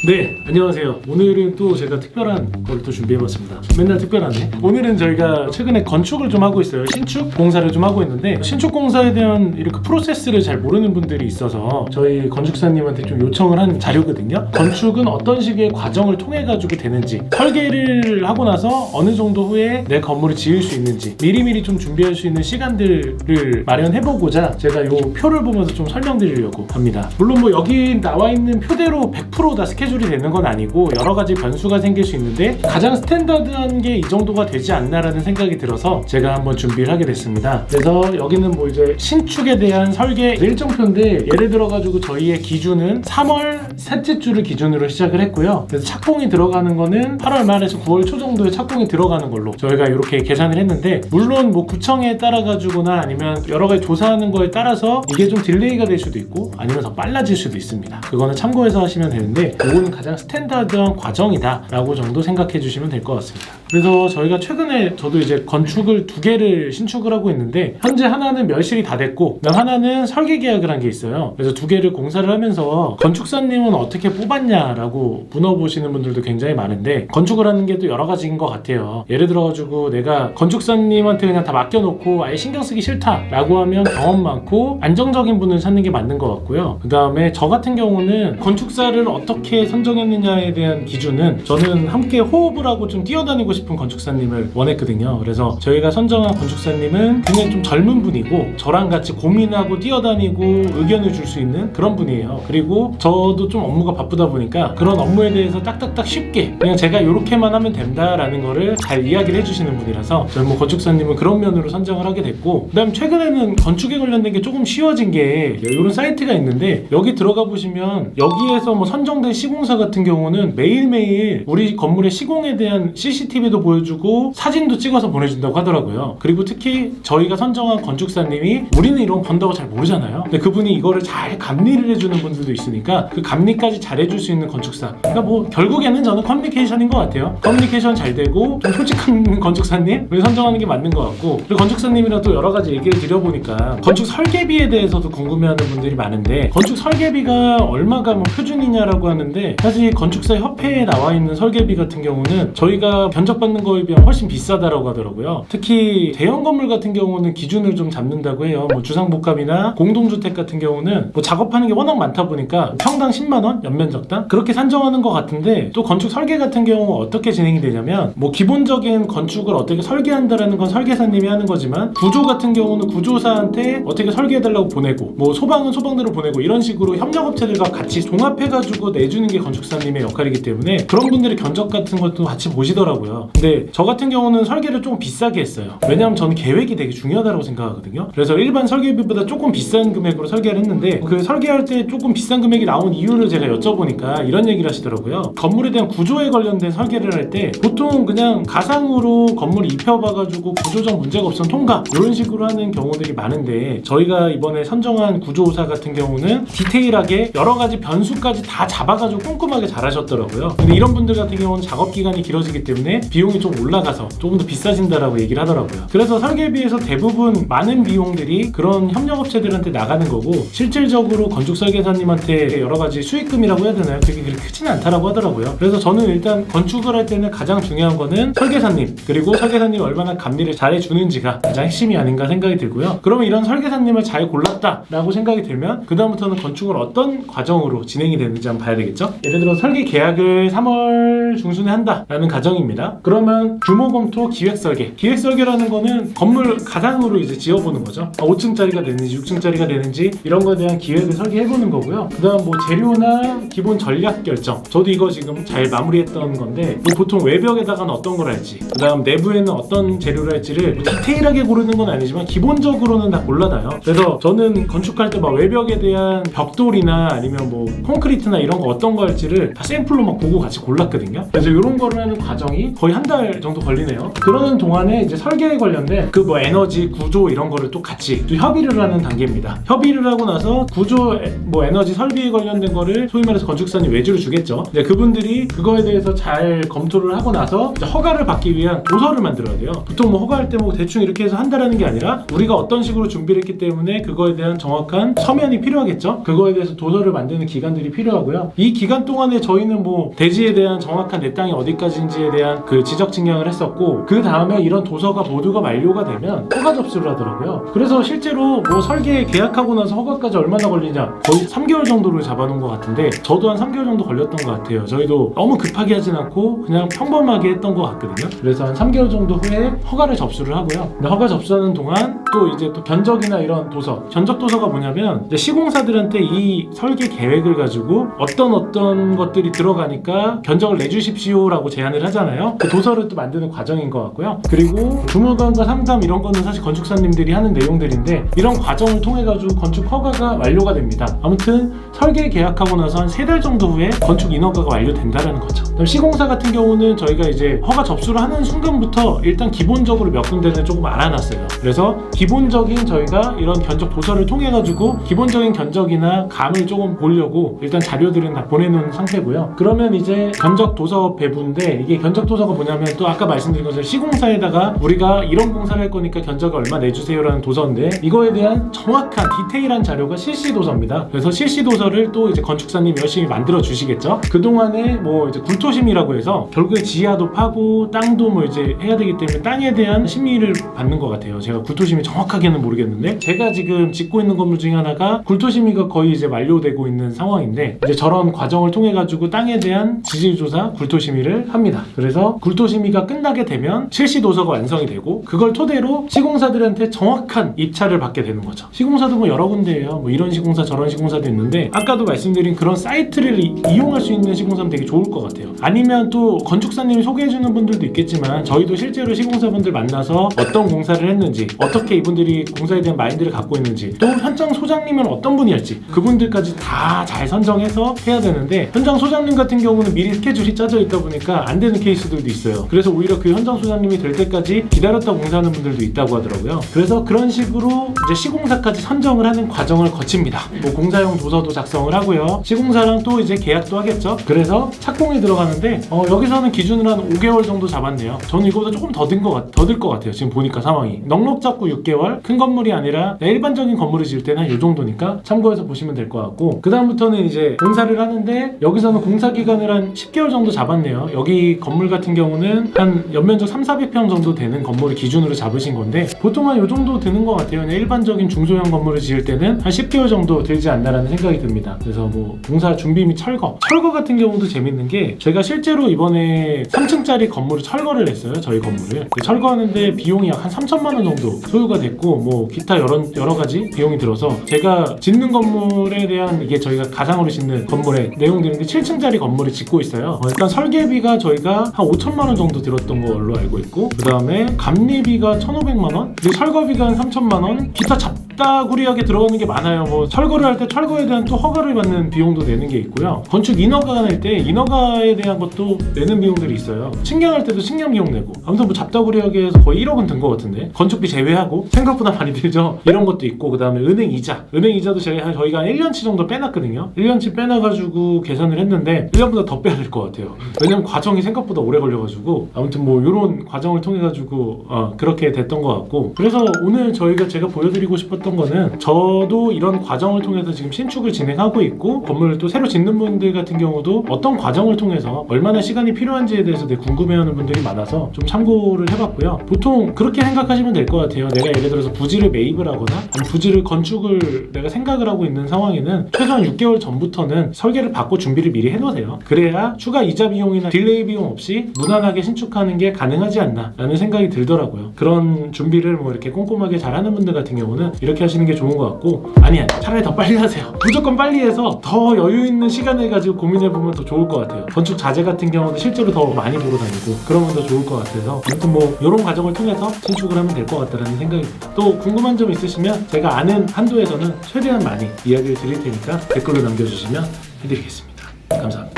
네, 안녕하세요. 오늘은 또 제가 특별한 걸 또 준비해봤습니다. 맨날 특별하네. 오늘은 저희가 최근에 건축을 좀 하고 있어요. 신축 공사를 좀 하고 있는데 신축 공사에 대한 이렇게 프로세스를 잘 모르는 분들이 있어서 저희 건축사님한테 좀 요청을 한 자료거든요. 건축은 어떤 식의 과정을 통해 가지고 되는지, 설계를 하고 나서 어느 정도 후에 내 건물을 지을 수 있는지 미리미리 좀 준비할 수 있는 시간들을 마련해보고자 제가 요 표를 보면서 좀 설명드리려고 합니다. 물론 뭐 여기 나와 있는 표대로 100% 다 스케줄이 되는 건 아니고 여러 가지 변수가 생길 수 있는데 가장 스탠다드한 게 이 정도가 되지 않나라는 생각이 들어서 제가 한번 준비를 하게 됐습니다. 그래서 여기는 뭐 이제 신축에 대한 설계 일정표인데, 예를 들어 가지고 저희의 기준은 3월 셋째 주를 기준으로 시작을 했고요. 그래서 착공이 들어가는 거는 8월 말에서 9월 초 정도에 착공이 들어가는 걸로 저희가 이렇게 계산을 했는데, 물론 뭐 구청에 따라 가지고나 아니면 여러 가지 조사하는 거에 따라서 이게 좀 딜레이가 될 수도 있고 아니면 더 빨라질 수도 있습니다. 그거는 참고해서 하시면 되는데, 이거는 가장 스탠다드한 과정이다 라고 정도 생각해 주시면 될 것 같습니다. 그래서 저희가 최근에 저도 이제 건축을 2개를 신축을 하고 있는데, 현재 하나는 멸실이 다 됐고 하나는 설계 계약을 한 게 있어요. 그래서 2개를 공사를 하면서 건축사님은 어떻게 뽑았냐라고 물어보시는 분들도 굉장히 많은데, 건축을 하는 게 또 여러 가지인 것 같아요. 예를 들어 가지고 내가 건축사님한테 그냥 다 맡겨놓고 아예 신경 쓰기 싫다라고 하면 경험 많고 안정적인 분을 찾는 게 맞는 것 같고요. 그 다음에 저 같은 경우는 건축사를 어떻게 선정했느냐에 대한 기준은, 저는 함께 호흡을 하고 좀 뛰어다니고 싶은 건축사님을 원했거든요. 그래서 저희가 선정한 건축사님은 굉장히 좀 젊은 분이고 저랑 같이 고민하고 뛰어다니고 의견을 줄 수 있는 그런 분이에요. 그리고 저도 좀 업무가 바쁘다 보니까 그런 업무에 대해서 딱딱딱 쉽게 그냥 제가 이렇게만 하면 된다라는 거를 잘 이야기를 해주시는 분이라서 저희 뭐 건축사님은 그런 면으로 선정을 하게 됐고, 그 다음 최근에는 건축에 관련된 게 조금 쉬워진 게 이런 사이트가 있는데, 여기 들어가 보시면 여기에서 뭐 선정된 시공사 같은 경우는 매일매일 우리 건물의 시공에 대한 CCTV도 보여주고 사진도 찍어서 보내준다고 하더라고요. 그리고 특히 저희가 선정한 건축사님이 우리는 이런 거 본다고 잘 모르잖아요. 근데 그분이 이거를 잘 감리를 해주는 분들도 있으니까 그 감리까지 잘 해줄 수 있는 건축사. 그러니까 뭐 결국에는 저는 커뮤니케이션인 것 같아요. 커뮤니케이션 잘 되고 좀 솔직한 건축사님을 선정하는 게 맞는 것 같고, 그리고 건축사님이랑 또 여러 가지 얘기를 드려보니까 건축 설계비에 대해서도 궁금해하는 분들이 많은데, 건축 설계비가 얼마가 뭐 표준이냐라고 하는데, 사실 건축사 협회에 나와 있는 설계비 같은 경우는 저희가 견적받는 거에 비하면 훨씬 비싸다라고 하더라고요. 특히 대형 건물 같은 경우는 기준을 좀 잡는다고 해요. 뭐 주상복합이나 공동주택 같은 경우는 뭐 작업하는 게 워낙 많다 보니까 평당 10만원 연면적당 그렇게 산정하는 것 같은데, 또 건축 설계 같은 경우 어떻게 진행이 되냐면, 뭐 기본적인 건축을 어떻게 설계한다라는 건 설계사님이 하는 거지만, 구조 같은 경우는 구조사한테 어떻게 설계해달라고 보내고, 뭐 소방은 소방대로 보내고, 이런 식으로 협력업체들과 같이 종합해가지고 내주는 게 건축사님의 역할이기 때문에 그런 분들이 견적 같은 것도 같이 보시더라고요. 근데 저 같은 경우는 설계를 조금 비싸게 했어요. 왜냐하면 저는 계획이 되게 중요하다고 생각하거든요. 그래서 일반 설계비보다 조금 비싼 금액으로 설계를 했는데, 그 설계할 때 조금 비싼 금액이 나온 이유를 제가 여쭤보니까 이런 얘기를 하시더라고요. 건물에 대한 구조에 관련된 설계를 할 때 보통 그냥 가상으로 건물을 입혀봐가지고 구조적 문제가 없으면 통과, 이런 식으로 하는 경우들이 많은데, 저희가 이번에 선정한 구조사 같은 경우는 디테일하게 여러 가지 변수까지 다 잡아가지고 꼼꼼하게 잘 하셨더라고요. 근데 이런 분들 같은 경우는 작업 기간이 길어지기 때문에 비용이 좀 올라가서 조금 더 비싸진다라고 얘기를 하더라고요. 그래서 설계비에서 대부분 많은 비용들이 그런 협력업체들한테 나가는 거고, 실질적으로 건축설계사님한테 여러 가지 수익금이라고 해야 되나요? 그게 그렇게 크지는 않다라고 하더라고요. 그래서 저는 일단 건축을 할 때는 가장 중요한 거는 설계사님, 그리고 설계사님이 얼마나 감리를 잘 해주는지가 가장 핵심이 아닌가 생각이 들고요. 그러면 이런 설계사님을 잘 골랐다라고 생각이 들면 그 다음부터는 건축을 어떤 과정으로 진행이 되는지 한번 봐야 되겠죠? 예를 들어 설계 계약을 3월 중순에 한다라는 가정입니다. 그러면 규모 검토 기획 설계. 기획 설계라는 거는 건물 가상으로 이제 지어보는 거죠. 5층짜리가 되는지 6층짜리가 되는지 이런 거에 대한 기획을 설계해보는 거고요. 그 다음 뭐 재료나 기본 전략 결정. 저도 이거 지금 잘 마무리했던 건데, 뭐 보통 외벽에다가는 어떤 걸 할지, 그 다음 내부에는 어떤 재료를 할지를 디테일하게 고르는 건 아니지만 기본적으로는 다 골라놔요. 그래서 저는 건축할 때 막 외벽에 대한 벽돌이나 아니면 뭐 콘크리트나 이런 거 어떤 거 할지를 다 샘플로 막 보고 같이 골랐거든요. 그래서 이런 거를 하는 과정이 거의 한 달 정도 걸리네요. 그러는 동안에 이제 설계에 관련된 그 뭐 에너지 구조 이런 거를 또 같이 또 협의를 하는 단계입니다. 협의를 하고 나서 구조 뭐 에너지 설비에 관련된 거를 소위 말해서 건축사님 외주를 주겠죠. 네, 그분들이 그거에 대해서 잘 검토를 하고 나서 이제 허가를 받기 위한 도서를 만들어야 돼요. 보통 뭐 허가할 때 뭐 대충 이렇게 해서 한다라는 게 아니라 우리가 어떤 식으로 준비를 했기 때문에 그거에 대한 정확한 서면이 필요하겠죠. 그거에 대해서 도서를 만드는 기간들이 필요하고요. 이 기간 동안에 저희는 뭐 대지에 대한 정확한 내 땅이 어디까지인지에 대한 그 지적 측량을 했었고, 그 다음에 이런 도서가 모두가 완료가 되면 허가 접수를 하더라고요. 그래서 실제로 뭐 설계 계약하고 나서 허가까지 얼마나 걸리냐, 거의 3개월 정도를 잡아놓은 것 같은데 저도 한 3개월 정도 걸렸던 것 같아요. 저희도 너무 급하게 하진 않고 그냥 평범하게 했던 것 같거든요. 그래서 한 3개월 정도 후에 허가를 접수를 하고요. 근데 허가 접수하는 동안 또 이제 또 견적이나 이런 도서, 견적 도서가 뭐냐면 이제 시공사들한테 이 설계 계획을 가지고 어떤 것들이 들어가니까 견적을 내주십시오라고 제안을 하잖아요. 그 도서를 또 만드는 과정인 것 같고요. 그리고 주무관과 상담 이런 거는 사실 건축사님들이 하는 내용들인데 이런 과정을 통해 가지고 건축 허가가 완료가 됩니다. 아무튼 설계 계약하고 나서 한 3달 정도 후에 건축 인허가가 완료된다라는 거죠. 그다음 시공사 같은 경우는 저희가 이제 허가 접수를 하는 순간부터 일단 기본적으로 몇 군데는 조금 알아놨어요. 그래서 기본적인 저희가 이런 견적 도서를 통해 가지고 기본적인 견적이나 감을 조금 보려고 일단 자료들은 다 보내놓은 상태고요. 그러면 이제 견적 도서 배부인데, 이게 견적 도서가 뭐냐면 또 아까 말씀드린 것처럼 시공사에다가 우리가 이런 공사를 할 거니까 견적을 얼마 내주세요라는 도서인데, 이거에 대한 정확한 디테일한 자료가 실시 도서입니다. 그래서 실시 도서를 또 이제 건축사님이 열심히 만들어 주시겠죠. 그동안에 뭐 이제 굴토심이라고 해서 결국에 지하도 파고 땅도 뭐 이제 해야 되기 때문에 땅에 대한 심의를 받는 것 같아요. 제가 굴토심이 정확하게는 모르겠는데, 제가 지금 짓고 있는 건물 중에 하나가 굴토심의가 거의 이제 완료되고 있는 상황인데, 이제 저런 과정을 통해 가지고 땅에 대한 지질조사 굴토심의를 합니다. 그래서 굴토심의가 끝나게 되면 실시 도서가 완성이 되고, 그걸 토대로 시공사들한테 정확한 입찰을 받게 되는 거죠. 시공사도 뭐 여러 군데예요. 뭐 이런 시공사 저런 시공사도 있는데, 아까도 말씀드린 그런 사이트를 이용할 수 있는 시공사면 되게 좋을 것 같아요. 아니면 또 건축사님이 소개해주는 분들도 있겠지만, 저희도 실제로 시공사분들 만나서 어떤 공사를 했는지, 어떻게 이분들이 공사에 대한 마인드를 갖고 있는지, 또 현장 소장님은 어떤 분이었지, 그분들까지 다 잘 선정해서 해야 되는데, 현장 소장님 같은 경우는 미리 스케줄이 짜져 있다 보니까 안 되는 케이스들도 있어요. 그래서 오히려 그 현장 소장님이 될 때까지 기다렸다 공사하는 분들도 있다고 하더라고요. 그래서 그런 식으로 이제 시공사까지 선정을 하는 과정을 거칩니다. 뭐 공사용 도서도 작성을 하고요. 시공사랑 또 이제 계약도 하겠죠. 그래서 착공에 들어가는데 여기서는 기준으로 한 5개월 정도 잡았네요. 저는 이거보다 조금 더 들 것 같아요. 지금 보니까 상황이 넉넉 잡고 6개월, 큰 건물이 아니라 일반적인 건물을 지을 때는 한 이 정도니까 참고해서 보시면 될 것 같고, 그 다음부터는 이제 공사를 하는데 여기서는 공사 기간을 한 10개월 정도 잡았네요. 여기 건물 같은 경우는 한 연면적 300~400평 정도 되는 건물을 기준으로 잡으신 건데, 보통 한 이 정도 드는 것 같아요. 그냥 일반적인 중소형 건물을 지을 때는 한 10개월 정도 들지 않나라는 생각이 듭니다. 그래서 뭐 공사 준비 및 철거 같은 경우도 재밌는 게, 제가 실제로 이번에 3층짜리 건물을 철거를 했어요. 저희 건물을 철거하는데 비용이 약 한 3천만 원 정도 소요가 됐고, 뭐 기타 여러 가지 비용이 들어서, 제가 짓는 건물에 대한, 이게 저희가 가상으로 짓는 건물의 내용들인데 7층짜리 건물을 짓고 있어요. 일단 설계비가 저희가 한 5천만 원 정도 들었던 걸로 알고 있고, 그 다음에 감리비가 1,500만 원, 그리고 철거비가 한 3천만 원, 기타 잡다구리하게 들어가는 게 많아요. 뭐 철거를 할 때 철거에 대한 또 허가를 받는 비용도 내는 게 있고요. 건축 인허가가 낼 때 인허가에 대한 것도 내는 비용들이 있어요. 측량할 때도 측량 비용 내고, 아무튼 뭐 잡다구리하게 해서 거의 1억은 든 것 같은데, 건축비 제외하고 생각보다 많이 들죠. 이런 것도 있고, 그 다음에 은행 이자도 저희가 한 1년치 정도 빼놨거든요. 1년치 빼놔가지고 계산을 했는데 1년보다 더 빼야 될 것 같아요. 왜냐면 과정이 생각보다 오래 걸려가지고, 아무튼 뭐 이런 과정을 통해 가지고 그렇게 됐던 것 같고, 그래서 오늘 제가 보여드리고 싶었던 거는, 저도 이런 과정을 통해서 지금 신축을 진행하고 있고, 건물을 또 새로 짓는 분들 같은 경우도 어떤 과정을 통해서 얼마나 시간이 필요한지에 대해서 되게 궁금해하는 분들이 많아서 좀 참고를 해봤고요. 보통 그렇게 생각하시면 될 것 같아요. 내가 예를 들어서 부지를 매입을 하거나 부지를 건축을 내가 생각을 하고 있는 상황에는 최소한 6개월 전부터는 설계를 받고 준비를 미리 해놓으세요. 그래야 추가 이자 비용이나 딜레이 비용 없이 무난하게 신축하는 게 가능하지 않나 라는 생각이 들더라고요. 그런 준비를 뭐 이렇게 꼼꼼하게 잘하는 분들 같은 경우는 이렇게 하시는 게 좋은 것 같고, 아니야, 차라리 더 빨리 하세요. 무조건 빨리 해서 더 여유 있는 시간을 가지고 고민해보면 더 좋을 것 같아요. 건축 자재 같은 경우도 실제로 더 많이 보러 다니고 그러면 더 좋을 것 같아서, 아무튼 뭐 이런 과정을 통해서 신축을 하면 될 것 같다는 생각입니다. 또 궁금한 점 있으시면 제가 아는 한도에서는 최대한 많이 이야기를 드릴 테니까 댓글로 남겨주시면 해드리겠습니다. 감사합니다.